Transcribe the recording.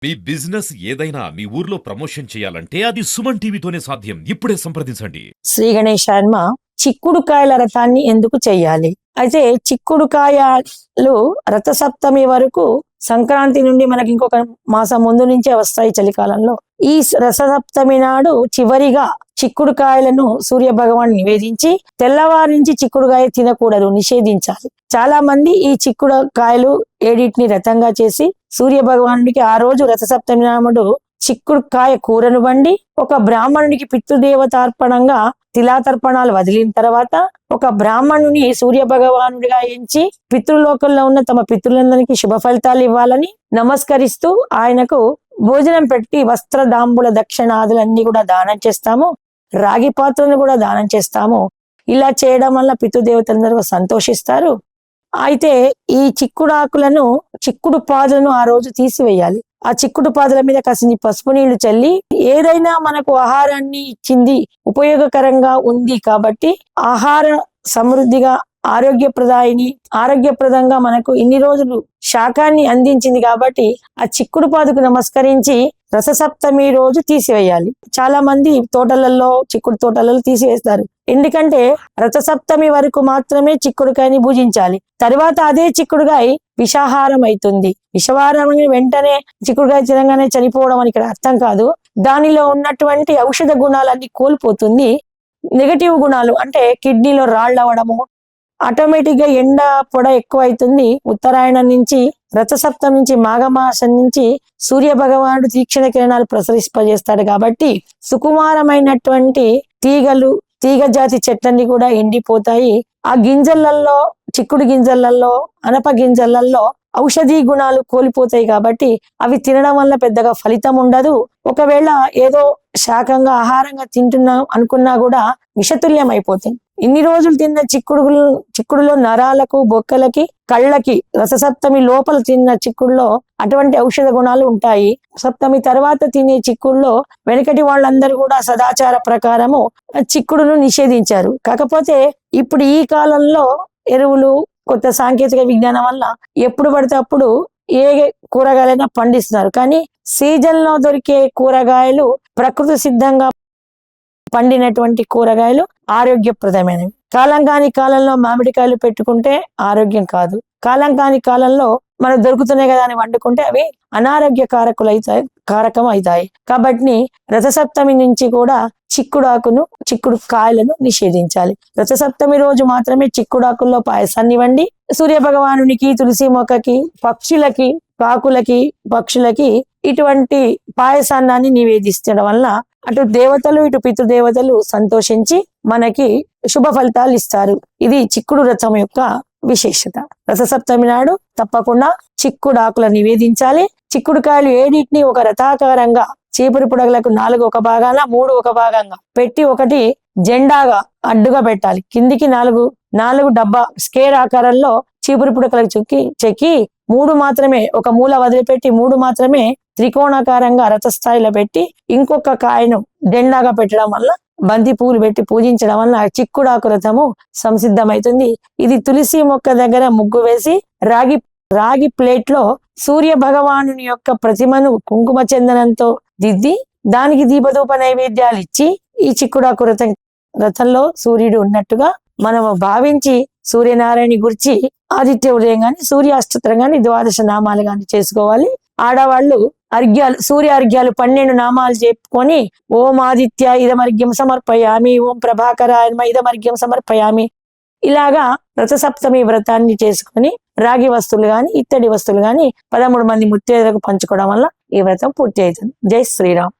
మీ business ఏదైనా మీ ఊర్లో promotion చేయాలంటే అది సుమన్ టీవీతోనే సాధ్యం. ఇప్పుడే సంప్రదించండి. శ్రీ గణేశాన్మ చిక్కుడుకాయల రథాన్ని ఎందుకు చెయ్యాలి? అయితే చిక్కుడుకాయలు రథసప్తమి వరకు సంక్రాంతి నుండి మనకి ఇంకొక మాసం ముందు నుంచే వస్తాయి చలికాలంలో. ఈ రథసప్తమి నాడు చివరిగా చిక్కుడుకాయలను సూర్య భగవాన్ నివేదించి తెల్లవారి నుంచి చిక్కుడుకాయ తినకూడదు, నిషేధించాలి. చాలా మంది ఈ చిక్కుడుకాయలు ఏడిటిని రథంగా చేసి సూర్య భగవానుడికి ఆ రోజు రథసప్తమి నాడు చిక్కుడుకాయ కూరను వండి ఒక బ్రాహ్మణునికి పితృదేవతార్పణంగా తిలాతర్పణాలు వదిలిన తర్వాత ఒక బ్రాహ్మణుని సూర్య భగవానుడిగా ఎంచి పితృలోకంలో ఉన్న తమ పితృలందరికీ శుభ ఫలితాలు ఇవ్వాలని నమస్కరిస్తూ ఆయనకు భోజనం పెట్టి వస్త్రదాంబుల దక్షిణాదులన్నీ కూడా దానం చేస్తాము. రాగి పాత్రను కూడా దానం చేస్తాము. ఇలా చేయడం వల్ల పితృదేవతలందరూ సంతోషిస్తారు. అయితే ఈ చిక్కుడాకులను చిక్కుడు పాదులను ఆ రోజు తీసివేయాలి. ఆ చిక్కుడు పాదుల మీద కాసిని పసుపు నీళ్లు చల్లి ఏదైనా మనకు ఆహారాన్ని ఇచ్చింది, ఉపయోగకరంగా ఉంది కాబట్టి ఆహార సమృద్ధిగా ఆరోగ్యప్రదంగా మనకు ఇన్ని రోజులు శాకాన్ని అందించింది కాబట్టి ఆ చిక్కుడు పాదుకు నమస్కరించి రథసప్తమి రోజు తీసివేయాలి. చాలా మంది చిక్కుడు తోటలలో తీసివేస్తారు. ఎందుకంటే రథసప్తమి వరకు మాత్రమే చిక్కుడుకాయని భుజించాలి. తర్వాత అదే చిక్కుడుకాయ విషాహారం అవుతుంది. విషాహారం వెంటనే చిక్కుడుకాయ తినగానే చనిపోవడం అని ఇక్కడ అర్థం కాదు. దానిలో ఉన్నటువంటి ఔషధ గుణాలన్నీ కోల్పోతుంది. నెగటివ్ గుణాలు అంటే కిడ్నీలో రాళ్ళు అవ్వడము, ఆటోమేటిక్ గా ఎండ పొడ ఎక్కువ అవుతుంది. ఉత్తరాయణం నుంచి రథసప్తమి నుంచి మాఘమాసం నుంచి సూర్య భగవానుడు తీక్షణ కిరణాలు ప్రసరింపజేస్తాడు కాబట్టి సుకుమారమైనటువంటి తీగ జాతి చెట్లన్నీ కూడా ఎండిపోతాయి. ఆ గింజలలో, చిక్కుడు గింజలలో, అనప గింజలలో ఔషధీ గుణాలు కోల్పోతాయి కాబట్టి అవి తినడం వల్ల పెద్దగా ఫలితం ఉండదు. ఒకవేళ ఏదో శాకంగా ఆహారంగా తింటున్నాం అనుకున్నా కూడా విషతుల్యం అయిపోతుంది. ఇన్ని రోజులు తిన్న చిక్కుడులో నరాలకు, బొక్కలకి, కళ్ళకి రథసప్తమి లోపల తిన్న చిక్కుడులో అటువంటి ఔషధ గుణాలు ఉంటాయి. సప్తమి తర్వాత తినే చిక్కుడులో వెనకటి వాళ్ళందరూ కూడా సదాచార ప్రకారము చిక్కుడును నిషేధించారు. కాకపోతే ఇప్పుడు ఈ కాలంలో ఎరువులు, కొత్త సాంకేతిక విజ్ఞానం వల్ల ఎప్పుడు పడితే అప్పుడు ఏ కూరగాయలైనా పండిస్తున్నారు. కానీ సీజన్ లో దొరికే కూరగాయలు, ప్రకృతి సిద్ధంగా పండినటువంటి కూరగాయలు ఆరోగ్యప్రదమైనవి. కాలం కాని కాలంలో మామిడికాయలు పెట్టుకుంటే ఆరోగ్యం కాదు. కాలం కాని కాలంలో మనకు దొరుకుతున్నాయి కదా అని వండుకుంటే అవి అనారోగ్య కారకం అవుతాయి. కాబట్టి రథసప్తమి నుంచి కూడా చిక్కుడు కాయలను నిషేధించాలి. రథసప్తమి రోజు మాత్రమే చిక్కుడాకుల్లో పాయసాన్ని వండి సూర్య భగవానునికి, తులసి మొక్కకి, పక్షులకి, కాకులకి, పక్షులకి ఇటువంటి పాయసాన్నాన్ని నివేదిస్తడం వల్ల అటు దేవతలు, ఇటు పితృదేవతలు సంతోషించి మనకి శుభ ఫలితాలు ఇస్తారు. ఇది చిక్కుడు రథం యొక్క విశేషత. రథసప్తమి నాడు తప్పకుండా చిక్కుడాకుల నివేదించాలి. చిక్కుడుకాయలు ఏడిటిని ఒక రథాకారంగా చీపురు పుడగలకు 4 ఒక భాగాన, 3 ఒక భాగంగా పెట్టి ఒకటి జెండాగా అడ్డుగా పెట్టాలి. కిందికి 4 డబ్బా స్కేర్ ఆకారంలో చీపురు పుడకలకు చెక్కి 3 మాత్రమే ఒక మూల వదిలిపెట్టి 3 మాత్రమే త్రికోణాకారంగా రథస్థాయిలో పెట్టి ఇంకొక కాయను జెండాగా పెట్టడం వల్ల బంతి పూలు పెట్టి పూజించడం వల్ల చిక్కుడాకు రథము సంసిద్ధమవుతుంది. ఇది తులసి మొక్క దగ్గర ముగ్గు వేసి రాగి ప్లేట్ లో సూర్య భగవానుని యొక్క ప్రతిమను కుంకుమ చందనంతో దిద్ది దానికి దీపధూప నైవేద్యాలు ఇచ్చి ఈ చిక్కుడాకు రథంలో సూర్యుడు ఉన్నట్టుగా మనము భావించి సూర్యనారాయణ గురించి ఆదిత్య ఉదయం గాని, సూర్యాష్టోత్తరం గాని, 12 నామాలు గాని చేసుకోవాలి. ఆడవాళ్ళు సూర్య అర్ఘ్యాలు 12 నామాలు చెప్పుకొని ఓం ఆదిత్య ఇదమర్ఘ్యం సమర్పయామి, ఓం ప్రభాకరాయ ఇదమర్ఘ్యం సమర్పయామి, ఇలాగా రథసప్తమి వ్రతాన్ని చేసుకొని రాగి వస్తువులు గాని, ఇత్తడి వస్తువులు గాని 13 మంది ముత్తైదులకు పంచుకోవడం వల్ల ఈ వ్రతం పూర్తి అవుతుంది. జై శ్రీరామ్.